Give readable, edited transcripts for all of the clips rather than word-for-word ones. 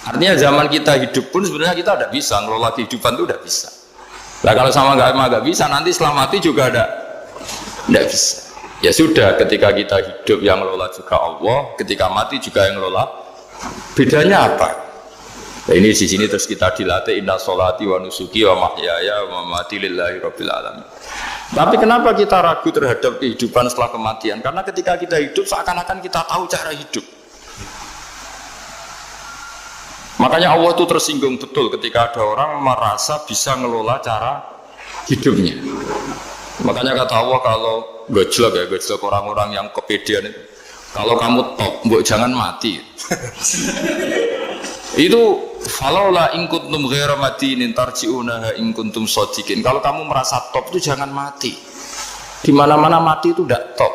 Artinya zaman kita hidup pun sebenarnya kita tidak bisa ngelola kehidupan itu, tidak bisa. Nah kalau sama nggak bisa, nanti setelah mati juga tidak bisa. Ya sudah, ketika kita hidup yang ngelola juga Allah, ketika mati juga yang ngelola. Bedanya apa? Nah, ini di sini terus kita dilatih inna sholati wa nusuki wa mahyaya wa mamati lillahi rabbil alamin. Tapi kenapa kita ragu terhadap kehidupan setelah kematian? Karena ketika kita hidup seakan-akan kita tahu cara hidup. Makanya Allah itu tersinggung betul ketika ada orang merasa bisa ngelola cara hidupnya. Makanya kata Allah, kalau gojlok orang-orang yang kepedean itu, kalau kamu top, mbok jangan mati. Itu falaula in kuntum ghairu madinin tarji'unaha in kuntum shadiqin. Kalau kamu merasa top itu jangan mati. Di mana-mana mati itu tidak top.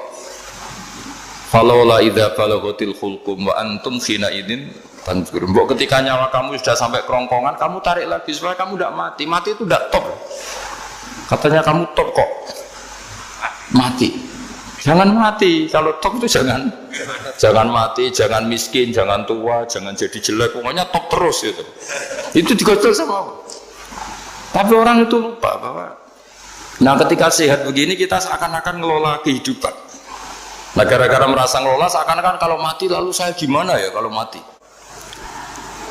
Falaula idza balaghatil khulqum wa antum khina idin tanzur. Mbok ketika nyawa kamu sudah sampai kerongkongan, kamu tarik lagi supaya kamu tidak mati. Mati itu tidak top. Katanya kamu top kok. Mati. Jangan mati. Kalau top itu jangan mati, jangan miskin, jangan tua, jangan jadi jelek. Pokoknya top terus gitu. Itu digocol sama Allah. Tapi orang itu lupa bahwa nah ketika sehat begini kita seakan-akan ngelola kehidupan. Nah gara-gara merasa ngelola seakan-akan kalau mati lalu saya gimana ya kalau mati.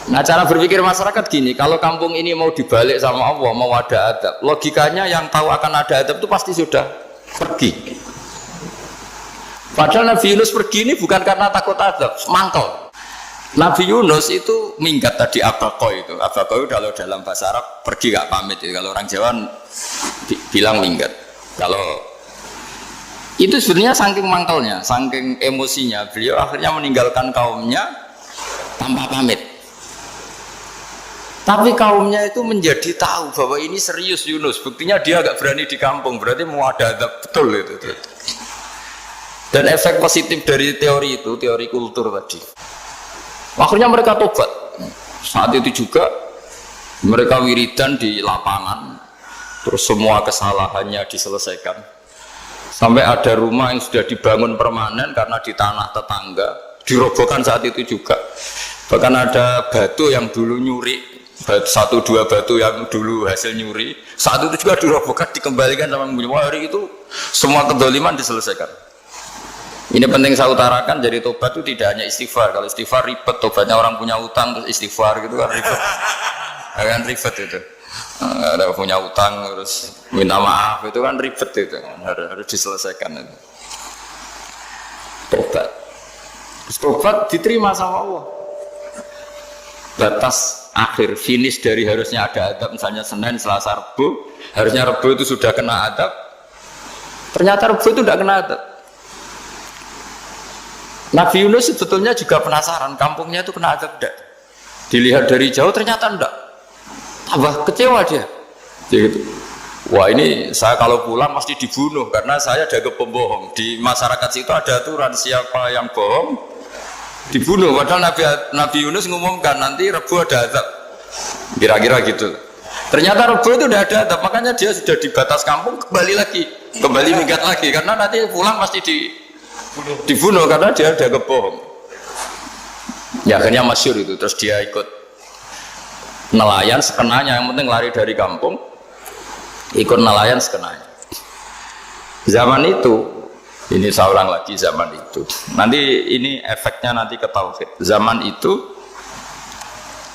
Nah cara berpikir masyarakat gini, kalau kampung ini mau dibalik sama Allah, mau ada adab, logikanya yang tahu akan ada adab itu pasti sudah pergi. Padahal Nabi Yunus pergi ini bukan karena takut adab, mangkel. Nabi Yunus itu minggat tadi abaqo itu. Abaqo itu kalau dalam bahasa Arab pergi gak pamit. Kalau orang Jawa bilang minggat. Kalau itu sebenarnya saking mangkelnya, saking emosinya, beliau akhirnya meninggalkan kaumnya tanpa pamit. Tapi kaumnya itu menjadi tahu bahwa ini serius Yunus. Buktinya dia agak berani di kampung, berarti mau ada adab betul itu. Dan efek positif dari teori itu, teori kultur tadi. Akhirnya mereka tobat. Saat itu juga mereka wiridan di lapangan, terus semua kesalahannya diselesaikan. Sampai ada rumah yang sudah dibangun permanen karena di tanah tetangga, dirobohkan saat itu juga. Bahkan ada batu yang dulu nyuri, satu dua batu yang dulu hasil nyuri, saat itu juga dirobohkan, dikembalikan sama hari itu semua kedoliman diselesaikan. Ini penting saya utarakan, jadi tobat itu tidak hanya istighfar. Kalau istighfar ribet, tobatnya orang punya utang terus istighfar gitu kan ribet. Kan ribet itu. Ada punya utang terus minta maaf itu kan ribet itu. Harus diselesaikan itu. Tobat. Tobat diterima sama Allah. Batas akhir finish dari harusnya ada adab, misalnya Senin, Selasa, Rabu, harusnya Rabu itu sudah kena adab. Ternyata Rabu itu tidak kena adab. Nabi Yunus sebetulnya juga penasaran kampungnya itu kena adab tidak. Dilihat dari jauh ternyata tidak. Tambah kecewa dia. Gitu. Wah ini saya kalau pulang pasti dibunuh karena saya jaga pembohong. Di masyarakat situ ada aturan siapa yang bohong dibunuh. Padahal Nabi Yunus ngumumkan nanti Rebu ada adab. Kira-kira gitu. Ternyata Rebu itu tidak ada adab, makanya dia sudah di batas kampung kembali minggat lagi karena nanti pulang pasti dibunuh karena dia ada kebohong. Ya akhirnya masyhur itu, terus dia ikut nelayan sekenanya, yang penting lari dari kampung, ikut nelayan sekenanya. Zaman itu, ini saya ulang lagi zaman itu. Nanti ini efeknya nanti ke tauhid. Zaman itu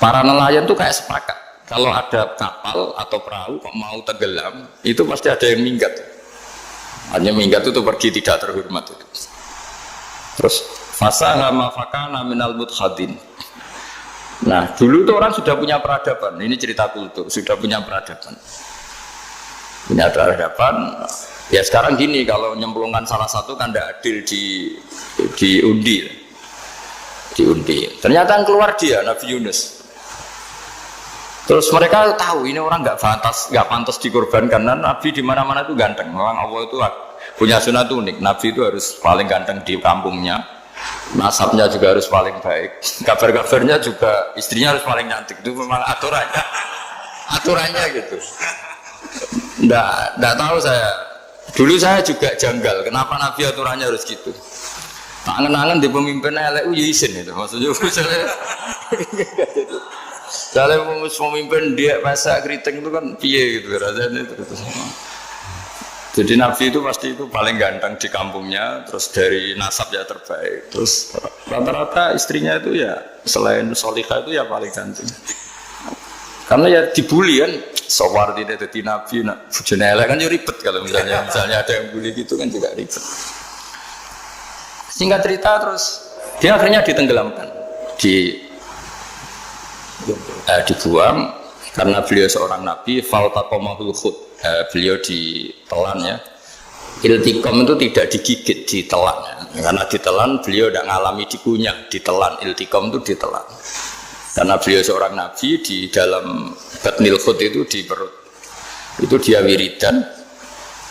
para nelayan tuh kayak sepakat. Kalau ada kapal atau perahu kok mau tenggelam, itu pasti ada yang minggat. Hanya minggat itu pergi tidak terhormat itu. Terus fasahama fakana minal mudkhadin. Nah dulu tuh orang sudah punya peradaban. Ini cerita kultur, sudah punya peradaban. Punya peradaban. Ya sekarang gini, kalau nyemplungkan salah satu kan tidak adil diundi. Ternyata yang keluar dia Nabi Yunus. Terus mereka tahu ini orang nggak pantas dikorbankan karena Nabi di mana-mana itu ganteng. Memang Allah itu punya sunat unik. Nabi itu harus paling ganteng di kampungnya, nasabnya juga harus paling baik, kabar-kabarnya juga istrinya harus paling cantik. Itu memang aturannya gitu. Nggak tahu saya. Dulu saya juga janggal. Kenapa Nabi aturannya harus gitu? Tak angen-angen di pemimpin elek ya isin itu maksudnya. Kalau pemimpin dia masak keriting itu kan piye gitu rasanya itu. Jadi Nabi itu pasti itu paling ganteng di kampungnya, terus dari nasab ya terbaik, terus rata-rata istrinya itu ya selain Solihah itu ya paling ganteng. Karena ya dibully kan, sawar tidak jadi Nabi, bujone elek kan ya ribet kalau misalnya ada yang bully gitu kan juga ribet. Singkat cerita terus dia akhirnya ditenggelamkan, dibuang karena beliau seorang nabi. Faltaqamahul khut, beliau ditelan ya. Iltiqam itu tidak digigit, ditelan ya. Karena ditelan beliau tidak mengalami dikunyah, ditelan. Iltiqam itu ditelan. Karena beliau seorang nabi, di dalam batnil khut itu di perut itu dia wiridan,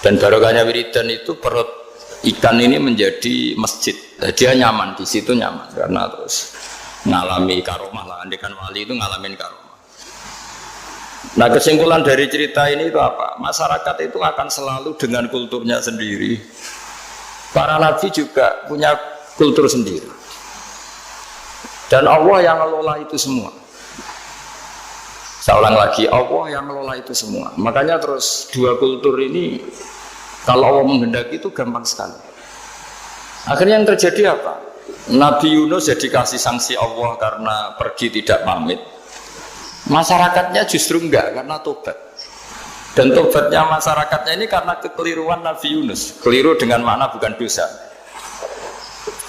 dan barokahnya wiridan itu perut ikan ini menjadi masjid. Dia nyaman di situ, nyaman karena terus ngalami karomah lah. Andekan wali itu ngalamin karomah. Nah, kesimpulan dari cerita ini itu apa? Masyarakat itu akan selalu dengan kulturnya sendiri. Para nabi juga punya kultur sendiri. Dan Allah yang ngelola itu semua. Saya ulang lagi, Allah yang ngelola itu semua. Makanya terus dua kultur ini kalau Allah menghendaki itu gampang sekali. Akhirnya yang terjadi apa? Nabi Yunus jadi kasih sanksi Allah karena pergi tidak pamit. Masyarakatnya justru enggak karena tobat. Dan tobatnya masyarakatnya ini karena kekeliruan Nabi Yunus. Keliru dengan makna bukan dosa.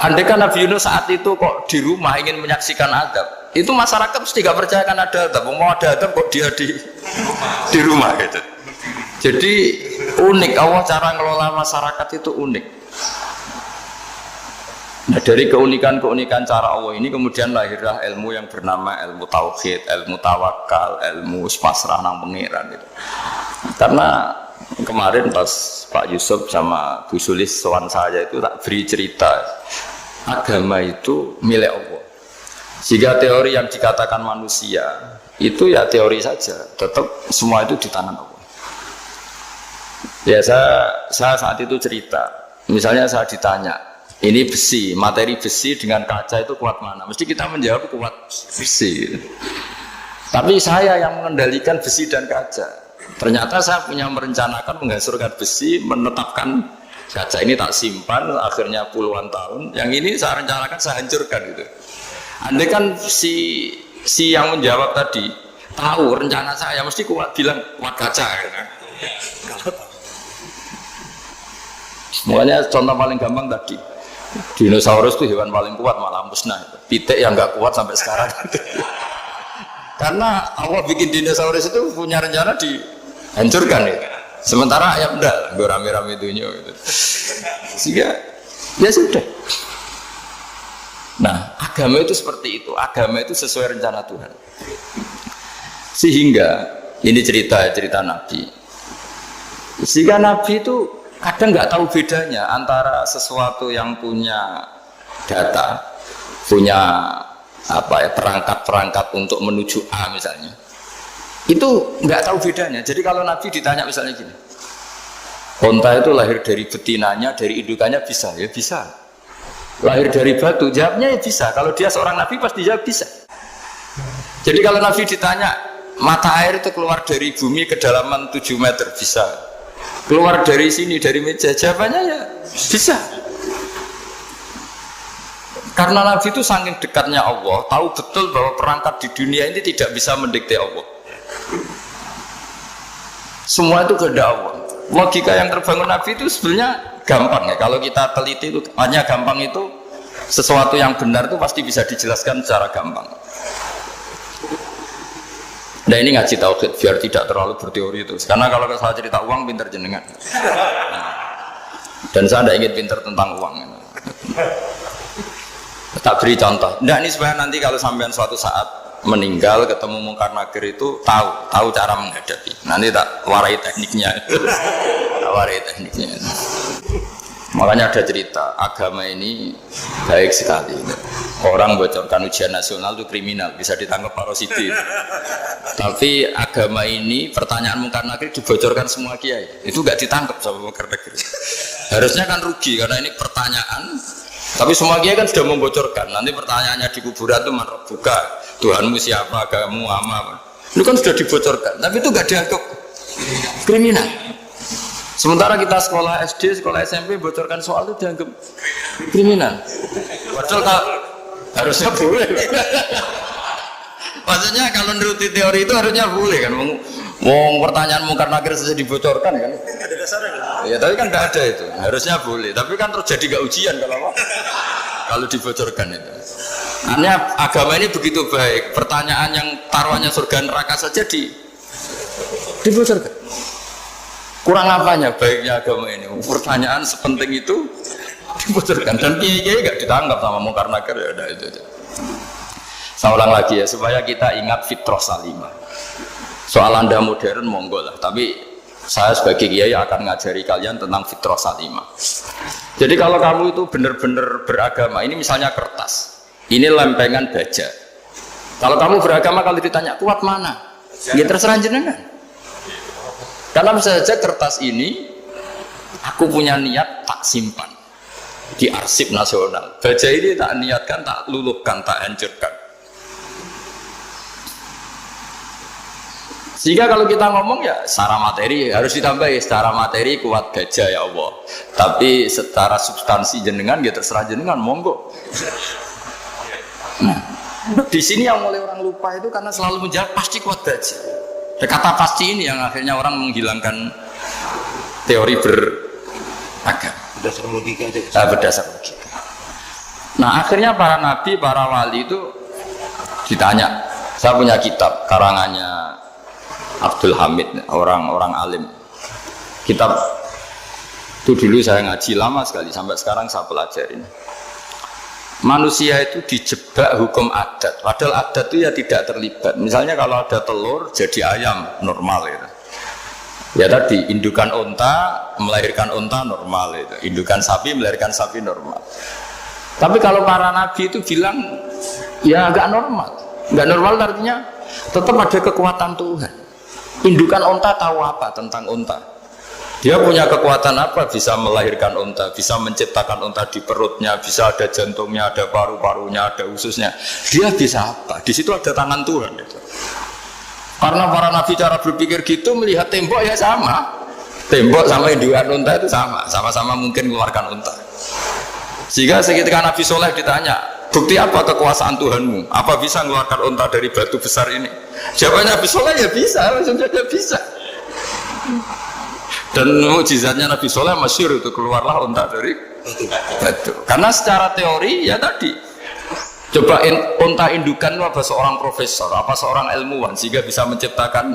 Andai kan Nabi Yunus saat itu kok di rumah ingin menyaksikan adab, itu masyarakat mesti gak percaya kan ada adab. Mau ada adab kok dia di rumah gitu. Jadi unik, Allah cara ngelola masyarakat itu unik. Nah, dari keunikan-keunikan cara Allah ini kemudian lahirlah ilmu yang bernama ilmu tauhid, ilmu tawakal, ilmu pasrah nang pangeran gitu. Karena kemarin pas Pak Yusuf sama Bu Sulis sowan saya itu tak beri cerita agama itu milik Allah. Jika teori yang dikatakan manusia itu ya teori saja, tetap semua itu di tangan Allah. Ya saya saat itu cerita, misalnya saya ditanya, ini besi, materi besi dengan kaca itu kuat mana? Mesti kita menjawab kuat besi. Tapi saya yang mengendalikan besi dan kaca. Ternyata saya punya merencanakan menghancurkan besi, menetapkan kaca ini tak simpan, akhirnya puluhan tahun. Yang ini saya rencanakan saya hancurkan gitu. Andai kan si yang menjawab tadi tahu rencana saya, mesti kuat bilang kuat kaca. Gitu. Makanya contoh paling gampang tadi, dinosaurus itu hewan paling kuat malah musnah. Pitik yang nggak kuat sampai sekarang. Karena Allah bikin dinosaurus itu punya rencana dihancurkan ya. Sementara ayam enggak, gue rame-rame dunia gitu. Sehingga ya sudah. Nah, agama itu seperti itu. Agama itu sesuai rencana Tuhan. Sehingga ini cerita Nabi. Sehingga Nabi itu kadang nggak tahu bedanya antara sesuatu yang punya data, punya perangkat-perangkat untuk menuju A misalnya, itu nggak tahu bedanya. Jadi kalau Nabi ditanya misalnya gini, onta itu lahir dari betinanya, dari indukannya bisa, ya bisa. Lahir dari batu, jawabnya ya bisa. Kalau dia seorang Nabi pasti jawab bisa. Jadi kalau Nabi ditanya, mata air itu keluar dari bumi kedalaman 7 meter, bisa. Keluar dari sini, dari meja, jawabannya ya bisa. Karena Nabi itu saking dekatnya Allah, tahu betul bahwa perangkat di dunia ini tidak bisa mendikte Allah. Semua itu kehendak Allah. Logika yang terbangun Nabi itu sebenarnya gampang ya. Kalau kita teliti itu hanya gampang, itu sesuatu yang benar itu pasti bisa dijelaskan secara gampang. Nah ini ngaji tauhid biar tidak terlalu berteori itu. Karena kalau saya cerita uang pinter jenengan. Dan saya tidak ingin pinter tentang uang. Tak beri contoh. Nah ini supaya nanti kalau sampean suatu saat meninggal ketemu mungkar nakir itu tahu cara menghadapi. Nanti tak warai tekniknya. Makanya ada cerita agama ini baik sekali. Orang bocorkan ujian nasional itu kriminal, bisa ditangkap Pak Rosidi. Tapi agama ini pertanyaan mungkar nakir dibocorkan semua kiai, itu nggak ditangkap sama mungkar nakir. Harusnya kan rugi karena ini pertanyaan Tapi semua kiai kan sudah membocorkan. Nanti pertanyaannya di kuburan itu man rabbuka, Tuhanmu siapa, agamamu apa. Itu kan sudah dibocorkan. Tapi itu nggak dianggap kriminal. Sementara kita sekolah SD, sekolah SMP bocorkan soal itu dianggap kriminal. Padahal harusnya boleh. Maksudnya kalau menuruti teori itu harusnya boleh kan. Mau pertanyaan mungkar nakir saja dibocorkan kan? Ada dasarnya kan? Ya tapi kan tidak ada itu. Harusnya boleh. Tapi kan terjadi gak ujian kalau dibocorkan itu. Artinya agama ini begitu baik. Pertanyaan yang taruhannya surga neraka saja dibocorkan. Kurang apanya baiknya agama ini? Pertanyaan sepenting itu dibocorkan. Dan kiai-kiai gak ditangkap sama mungkar nakir, ya udah itu aja. Saya ulang lagi ya supaya kita ingat fitrah salimah. Soal Anda modern monggo lah, tapi saya sebagai kiai akan ngajari kalian tentang fitrah salimah. Jadi kalau kamu itu benar-benar beragama, ini misalnya kertas, ini lempengan baja. Kalau kamu beragama, kalau ditanya kuat mana, ya terserah jenengan. Karena bisa saja kertas ini aku punya niat tak simpan di arsip nasional. Baja ini tak niatkan, tak luluhkan, tak hancurkan. Sehingga kalau kita ngomong ya secara materi harus ditambah ya, secara materi kuat gajah ya Allah. Tapi secara substansi jenengan ya terserah jenengan, monggo. Nah, di sini yang mulai orang lupa itu karena selalu menjawab pasti kuat gajah. Kata pasti ini yang akhirnya orang menghilangkan teori beragama. Berdasar logika aja. Berdasar logika. Nah akhirnya para nabi, para wali itu ditanya. Saya punya kitab karangannya Abdul Hamid, orang alim. Kitab itu dulu saya ngaji lama sekali, sampai sekarang saya pelajarin. Manusia itu dijebak hukum adat, padahal adat itu ya tidak terlibat. Misalnya kalau ada telur jadi ayam normal itu. Ya tadi indukan unta melahirkan unta normal itu, indukan sapi melahirkan sapi normal. Tapi kalau para nabi itu bilang ya agak normal. Nggak normal artinya tetap ada kekuatan Tuhan. Indukan unta tahu apa tentang unta? Dia punya kekuatan apa? Bisa melahirkan unta, bisa menciptakan unta di perutnya, bisa ada jantungnya, ada paru-parunya, ada ususnya. Dia bisa apa? Di situ ada tangan Tuhan. Gitu. Karena para nabi cara berpikir gitu, melihat tembok ya sama. Tembok sama indukan unta itu sama, sama-sama mungkin mengeluarkan unta. Sehingga ketika Nabi Soleh ditanya, bukti apa kekuasaan Tuhanmu? Apa bisa mengeluarkan unta dari batu besar ini? Jawabannya Nabi Soleh ya bisa, langsung saja bisa. Dan mukjizatnya Nabi Soleh masyhur itu keluarlah unta dari batu. Karena secara teori ya tadi, coba unta indukan itu apa seorang profesor, apa seorang ilmuwan sehingga bisa menciptakan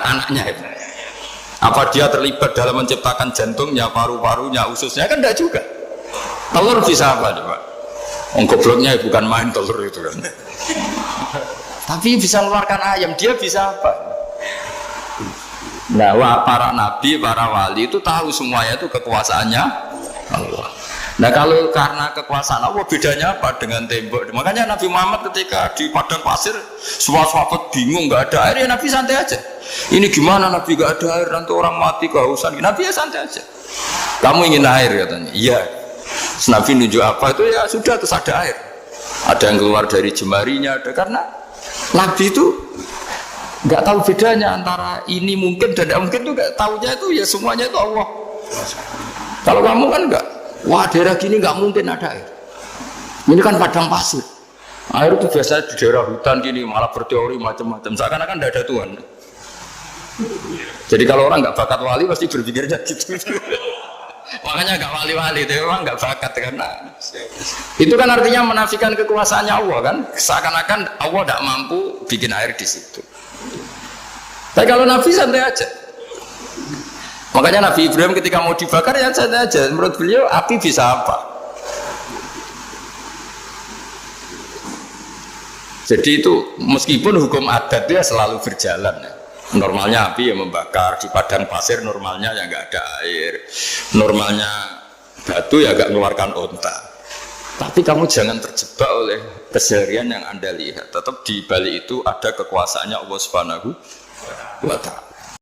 anaknya itu. Apa dia terlibat dalam menciptakan jantungnya, paru-parunya, ususnya? Kan enggak juga. Telur bisa apa coba? Gobloknya bukan main telur itu kan. Tapi bisa mengeluarkan ayam, dia bisa apa? Nah, para nabi, para wali itu tahu semuanya itu kekuasaannya Allah. Nah, kalau karena kekuasaan Allah bedanya apa dengan tembok? Makanya Nabi Muhammad ketika di padang pasir, semua sahabat bingung, nggak ada air, ya Nabi santai aja. Ini gimana Nabi nggak ada air, nanti orang mati kehausan. Nabi ya santai aja. Kamu ingin air katanya? Iya. Nabi nunjuk apa itu ya sudah, terus ada air. Ada yang keluar dari jemarinya, ada karena Nabi itu nggak tahu bedanya antara ini mungkin dan tidak mungkin tuh, nggak tahunya itu ya semuanya itu Allah. Kalau kamu kan nggak, wah daerah gini nggak mungkin ada air. Ini kan padang pasir. Air itu biasanya di daerah hutan gini malah berteori macam-macam. Seakan-akan tidak ada Tuhan. Jadi kalau orang nggak bakat wali pasti berpikirnya gitu. Makanya nggak wali-wali itu memang nggak bakat karena itu kan artinya menafikan kekuasaannya Allah kan. Seakan-akan Allah tidak mampu bikin air di situ. Tapi kalau Nabi santai aja. Makanya Nabi Ibrahim ketika mau dibakar ya santai aja. Menurut beliau api bisa apa? Jadi itu meskipun hukum adat dia selalu berjalan ya. Normalnya api yang membakar di padang pasir, normalnya ya nggak ada air, normalnya batu ya nggak mengeluarkan unta. Tapi kamu jangan terjebak oleh keseharian yang Anda lihat. Tetap di balik itu ada kekuasaannya Allah Subhanahu wa Ta'ala.